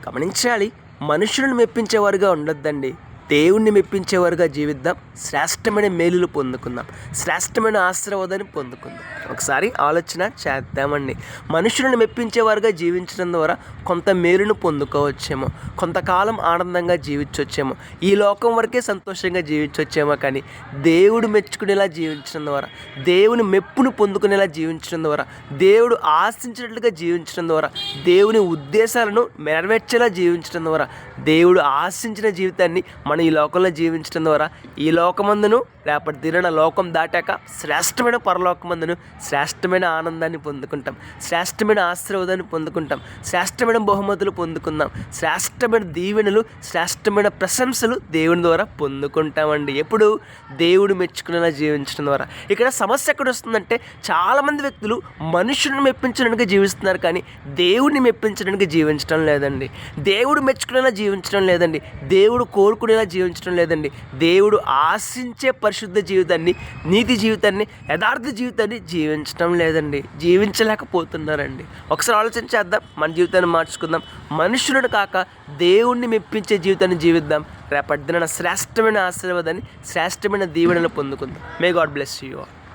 గమనించాలి. మనుషులను మెప్పించేవారుగా ఉండొద్దండి. దేవుణ్ణి మెప్పించేవారుగా జీవిద్దాం. శ్రేష్టమైన మేలులు పొందుకుందాం. శ్రేష్టమైన ఆశీర్వాదాన్ని పొందుకుందాం. ఒకసారి ఆలోచన చేద్దామండి. మనుషులను మెప్పించేవారుగా జీవించడం ద్వారా కొంత మేలును పొందుకోవచ్చేమో, కొంతకాలం ఆనందంగా జీవించవచ్చేమో, ఈ లోకం వరకే సంతోషంగా జీవించవచ్చేమో. కానీ దేవుడు మెచ్చుకునేలా జీవించడం ద్వారా, దేవుని మెప్పును పొందుకునేలా జీవించడం ద్వారా, దేవుడు ఆశించినట్లుగా జీవించడం ద్వారా, దేవుని ఉద్దేశాలను నెరవేర్చేలా జీవించడం ద్వారా, దేవుడు ఆశించిన జీవితాన్ని మనం ఈ లోకంలో జీవించడం ద్వారా ఈ లోకమందును రేపటి దినాన లోకం దాటాక శ్రేష్టమైన పరలోకమందును శ్రేష్టమైన ఆనందాన్ని పొందుకుంటాం. శ్రేష్టమైన ఆశీర్వాదాన్ని పొందుకుంటాం. శ్రేష్టమైన బహుమతులు పొందుకుందాం. శ్రేష్టమైన దీవెనలు, శ్రేష్టమైన ప్రశంసలు దేవుని ద్వారా పొందుకుంటామండి. ఎప్పుడు దేవుడు మెచ్చుకునేలా జీవించడం ద్వారా. ఇక్కడ సమస్య ఎక్కడ వస్తుందంటే, చాలామంది వ్యక్తులు మనుషులను మెప్పించడానికి జీవిస్తున్నారు, కానీ దేవుడిని మెప్పించడానికి జీవించడం లేదండి. దేవుడు మెచ్చుకునేలా జీవించడం లేదండి. దేవుడు కోరుకునేలా జీవించడం లేదండి. దేవుడు ఆశించే పరిశుద్ధ జీవితాన్ని, నీతి జీవితాన్ని, యథార్థ జీవితాన్ని జీవించడం లేదండి. జీవించలేకపోతున్నారండి. ఒకసారి ఆలోచన చేద్దాం. మన జీవితాన్ని మార్చుకుందాం. మనుషులను కాక దేవుణ్ణి మెప్పించే జీవితాన్ని జీవిద్దాం. రేపటి దినాన శ్రేష్టమైన ఆశీర్వాదాన్ని, శ్రేష్టమైన దీవెనలు పొందుకుందాం. May God bless you all.